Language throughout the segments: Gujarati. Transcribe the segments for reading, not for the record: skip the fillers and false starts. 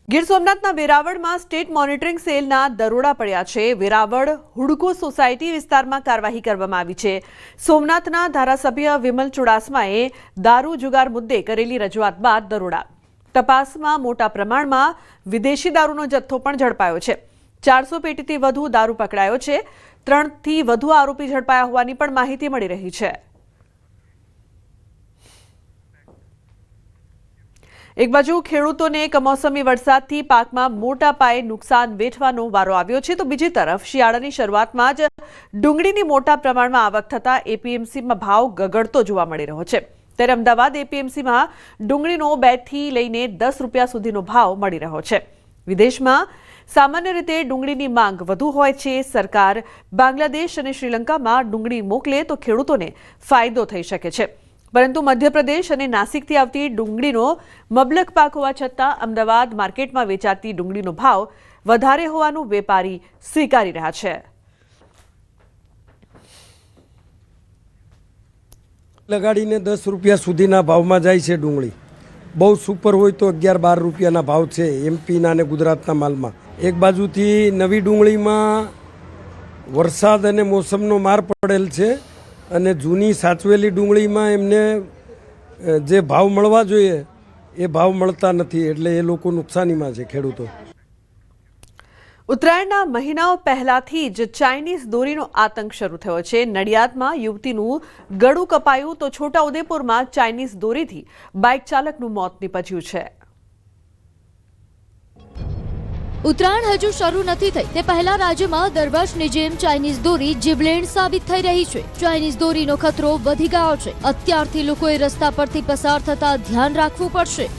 ગીર સોમનાથના વેરાવળમાં સ્ટેટ મોનિટરિંગ સેલના દરોડા પડ્યા છે। વેરાવળ હુડકો સોસાયટી વિસ્તારમાં કાર્યવાહી કરવામાં આવી છે। સોમનાથના ધારાસભ્ય વિમલ ચુડાસમાએ દારૂ જુગાર મુદ્દે કરેલી રજૂઆત બાદ દરોડા। તપાસમાં મોટા પ્રમાણમાં વિદેશી દારૂનો જથ્થો પણ ઝડપાયો છે। 400 પેટીથી વધુ દારૂ પકડાયો છે। 3થી વધુ આરોપી ઝડપાયા હોવાની પણ માહિતી મળી રહી છે। એક બાજુ ખેડૂતોને કમોસમી વરસાદથી પાકમાં મોટા પાયે નુકસાન વેઠવાનો વારો આવ્યો છે, તો બીજી તરફ શિયાળાની શરૂઆતમાં જ ડુંગળીની મોટા પ્રમાણમાં આવક થતા એપીએમસીમાં ભાવ ગગડતો જોવા મળી રહ્યો છે। ત્યારે અમદાવાદ એપીએમસીમાં ડુંગળીનો 2 થી લઈને 10 રૂપિયા સુધીનો ભાવ મળી રહ્યો છે। વિદેશમાં સામાન્ય રીતે ડુંગળીની માંગ વધુ હોય છે। સરકાર બાંગ્લાદેશ અને શ્રીલંકામાં ડુંગળી મોકલે તો ખેડૂતોને ફાયદો થઈ શકે છે, પરંતુ મધ્યપ્રદેશ અને નાસિકથી આવતી ડુંગળીનો મબલક પાક હોવા છતાં અમદાવાદ માર્કેટમાં વેચાતી ડુંગળીનો ભાવ વધારે હોવાનું વેપારી સ્વીકારી રહ્યા છે। લગાડીને 10 રૂપિયા સુધીના ભાવમાં જાય છે ડુંગળી। બહુ સુપર હોય તો 11-12 રૂપિયાના ભાવ છે એમપીના અને ગુજરાતના માલમાં। એક બાજુથી નવી ડુંગળીમાં વરસાદ અને મોસમનો માર પડેલ છે અને જૂની સાચવેલી ડુંગળીમાં એમને જે ભાવ મળવા જોઈએ એ ભાવ મળતા નથી, એટલે એ લોકો નુકસાનીમાં છે ખેડૂતો। ઉત્તરાયણના મહિનાઓ પહેલાથી જ ચાઇનીઝ દોરીનો આતંક શરૂ થયો છે। નડિયાદમાં યુવતીનું ગળું કપાયું તો છોટાઉદેપુરમાં ચાઇનીઝ દોરીથી બાઇક ચાલકનું મોત નીપજ્યું છે। ઉત્તરાયણ હજુ શરૂ નથી થઈ તે પહેલા રાજ્યમાં દર વર્ષની જેમ ચાઇનીઝ દોરી જીવલેણ સાબિત થઈ રહી છે। ચાઇનીઝ દોરીનો ખતરો વધી ગયો છે। અત્યારથી લોકોએ રસ્તા પરથી પસાર થતા ધ્યાન રાખવું પડશે।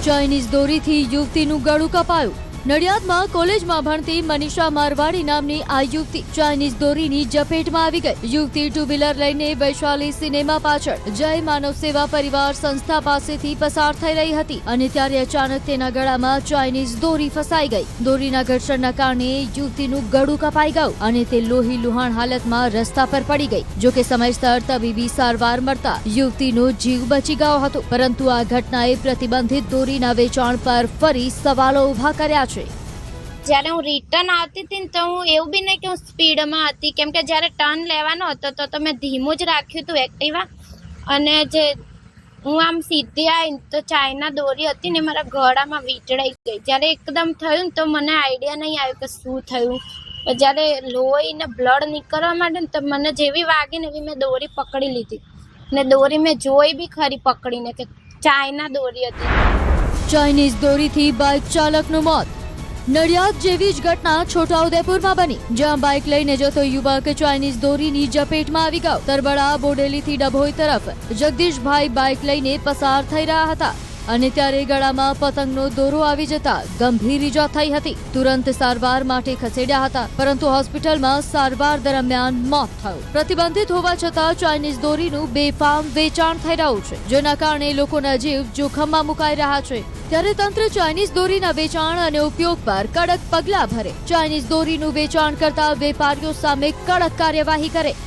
ચાઇનીઝ દોરીથી યુવતીનું ગળું કપાયું। નડિયાદમાં કોલેજમાં ભણતી મનીષા મારવાડી નામની આ યુવતી ચાઇનીઝ દોરીની ઝપેટમાં આવી ગઈ। યુવતી 2 વ્હીલર લઈને વૈશાલી સિનેમા પાછળ જય માનવ સેવા પરિવાર સંસ્થા પાસેથી પસાર થઈ રહી હતી અને ત્યારે અચાનક તેના ગળામાં ચાઇનીઝ દોરી ફસાઈ ગઈ। દોરીના ઘર્ષણના કારણે યુવતીનું ગળું કપાઈ ગયું અને તે લોહી લુહાણ હાલતમાં રસ્તા પર પડી ગઈ। જોકે સમયસર તબીબી સારવાર મળતા યુવતીનો જીવ બચી ગયો હતો, પરંતુ આ ઘટનાએ પ્રતિબંધિત દોરીના વેચાણ પર ફરી સવાલો ઉભા કર્યા છે। જ્યારે હું રિટર્ન આવતી હતી ને તો હું એવું બી નહીં કે હું સ્પીડમાં હતી, કેમ કે જ્યારે ટર્ન લેવાનો હતો તો મેં ધીમું જ રાખ્યું હતું એક્ટિવા, અને જે હું આમ સીધી આવી તો ચાઇના દોરી હતી ને મારા ગળામાં વીંટળાઈ ગઈ। જ્યારે એકદમ થયું ને તો મને આઈડિયા નહીં આવ્યો કે શું થયું। જ્યારે લોહી ને બ્લડ નીકળવા માંડે ને તો મને જેવી વાગી ને એવી મેં દોરી પકડી લીધી ને દોરી મેં જોઈ બી ખરી પકડીને કે ચાઇના દોરી હતી। ચાઇનીઝ દોરીથી બાઇક ચાલકનું મોત। નડિયાદ જેવી જ ઘટના છોટાઉદેપુરમાં બની, જ્યાં બાઇક લઈને જતો યુવક ચાઇનીઝ દોરીની ઝપેટમાં આવી ગયો। તરબડા બોડેલીથી ડભોઈ તરફ જગદીશભાઈ બાઇક લઈને પસાર થઈ રહ્યા હતા અને ત્યારે ગળામાં પતંગનો દોરો આવી જતા ગંભીર ઈજા થઈ હતી। તુરંત સારવાર માટે ખસેડ્યા હતા, પરંતુ હોસ્પિટલમાં સારવાર દરમિયાન મોત થયું। પ્રતિબંધિત હોવા છતાં ચાઇનીઝ દોરીનું બેફામ વેચાણ થઈ રહ્યું છે, જેના કારણે લોકોના જીવ જોખમમાં મુકાઈ રહ્યા છે। ત્યારે તંત્ર ચાઇનીઝ દોરીના વેચાણ અને ઉપયોગ પર કડક પગલાં ભરે, ચાઇનીઝ દોરીનું વેચાણ કરતા વેપારીઓ સામે કડક કાર્યવાહી કરે।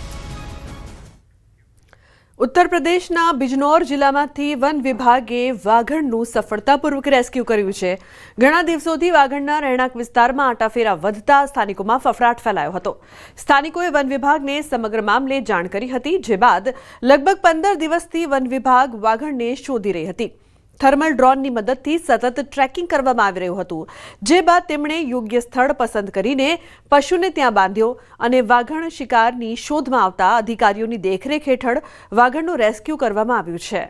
ઉત્તર પ્રદેશના બિજનૌર જિલ્લામાંથી વન વિભાગે વાઘણનું સફળતાપૂર્વક રેસ્ક્યુ કર્યું છે। ઘણા દિવસોથી વાઘણના રહેણાંક વિસ્તારમાં આટાફેરા વધતા સ્થાનિકોમાં ફફડાટ ફેલાયો હતો। સ્થાનિકોએ વન વિભાગને સમગ્ર મામલે જાણ કરી હતી, જે બાદ લગભગ 15 દિવસથી વન વિભાગ વાઘણને શોધી રહી હતી। થર્મલ ડ્રોનની મદદથી સતત ટ્રેકિંગ કરવામાં આવી રહ્યું હતું, જે બાદ તેમણે યોગ્ય સ્થળ પસંદ કરીને પશુને ત્યાં બાંધ્યો અને વાઘણ શિકારની શોધમાં આવતા અધિકારીઓની દેખરેખ હેઠળ વાઘણનું રેસ્ક્યુ કરવામાં આવ્યું છે।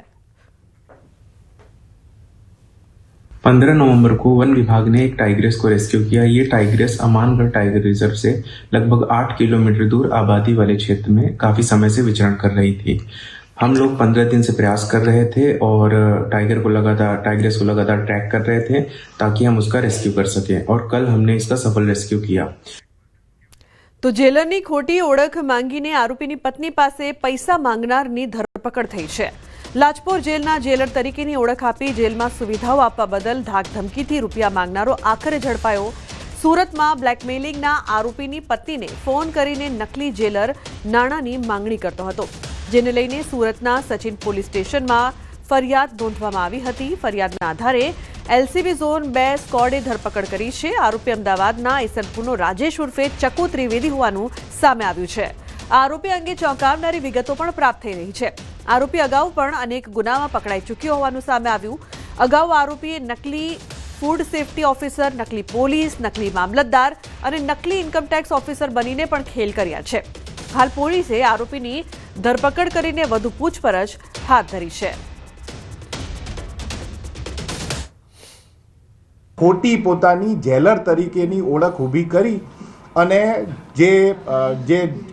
15 नवंबर को वन विभाग ने एक टाइग्रेस को रेस्क्यू किया। ये टाइग्रेस अमानगढ़ टाइगर रिजर्व से लगभग 8 किलोमीटर दूर आबादी वाले क्षेत्र में काफी समय से विचरण कर रही थी। हम लोग 15 दिन से प्रयास कर रहे थे और टाइग्रेस को लगातार ट्रैक कर रहे थे ताकि हम उसका रेस्क्यू कर सकें, और कल हमने इसका सफल रेस्क्यू किया। तो જેલરની ખોટી ઓળખ માંગીને આરોપીની પત્ની પાસે પૈસા માંગનારની ધરપકડ થઈ છે। લાજપોર જેલના જેલર તરીકેની ઓળખ આપી જેલમાં સુવિધાઓ આપવા બદલ ધાકધમકીથી રૂપિયા માંગનારો આખરે ઝડપાયો। સુરતમાં બ્લેકમેલિંગના આરોપીની પત્નીને ફોન કરીને નકલી જેલર નાણાંની માંગણી કરતો હતો, જેને લઈને સુરતના સચિન પોલીસ સ્ટેશનમાં ફરિયાદ નોંધવામાં આવી હતી. ફરિયાદના આધારે એલસીબી ઝોન 2 સ્કોડે ધરપકડ કરી છે. આરોપી અમદાવાદના ઈસનપુરનો રાજેશ ઉર્ફે ચકુ ત્રિવેદી હોવાનું સામે આવ્યું છે. આરોપી અંગે ચોંકાવનારી વિગતો પણ પ્રાપ્ત થઈ રહી છે. આરોપી અગાઉ પણ અનેક ગુનામાં પકડાઈ ચૂક્યો હોવાનું સામે આવ્યું. અગાઉ આરોપીએ નકલી ફૂડ સેફટી ઓફિસર, નકલી પોલીસ, નકલી મામલતદાર અને નકલી ઇન્કમટેક્સ ઓફિસર બનીને પણ ખેલ કર્યા છે. હાલ પોલીસે આરોપીની ધરપકડ કરીને વધુ પૂછપરછ હાથ ધરી છે. ખોટી પોતાની જેલર તરીકેની ઓળખ ઊભી કરી અને જે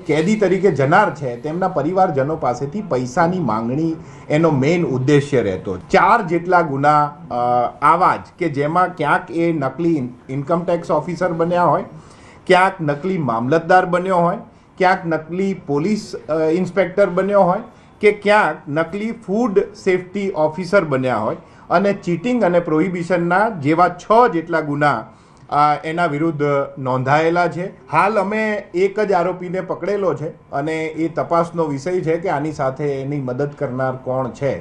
કેદી તરીકે જનાર છે તેમના પરિવારજનો પાસેથી પૈસાની માંગણી એનો મેઇન ઉદ્દેશ્ય રહેતો. 4 જેટલા ગુના આવા જ કે જેમાં ક્યાંક એ નકલી ઇન્કમટેક્સ ઓફિસર બન્યા હોય, ક્યાંક નકલી મામલતદાર બન્યો હોય, ક્યાંક નકલી પોલીસ ઇન્સ્પેક્ટર બન્યો હોય કે ક્યાંક નકલી ફૂડ સેફટી ઓફિસર બન્યા હોય અને ચીટિંગ અને પ્રોહિબિશનના જેવા 6 જેટલા ગુના એના વિરુદ્ધ નોંધાયેલા છે. હાલ અમે એક જ આરોપીને પકડેલો છે અને એ તપાસનો વિષય છે કે આની સાથે એની મદદ કરનાર કોણ છે.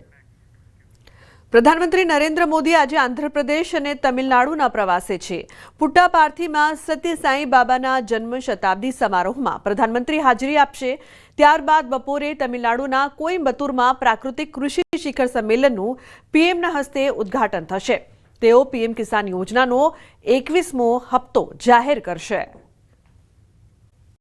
પ્રધાનમંત્રી નરેન્દ્ર મોદી આજે આંધ્રપ્રદેશ અને તમિલનાડુના પ્રવાસે છે. પુટ્ટાપાર્થીમાં સત્ય સાંઈ બાબાના જન્મ શતાબ્દી સમારોહમાં પ્રધાનમંત્રી હાજરી આપશે. ત્યારબાદ બપોરે તમિલનાડુના કોઈમ્બતુરમાં પ્રાકૃતિક કૃષિ શિખર સંમેલનનું પીએમના હસ્તે ઉદ્ઘાટન થશે. તેઓ પીએમ કિસાન યોજનાનો 21મો હપ્તો જાહેર કરશે.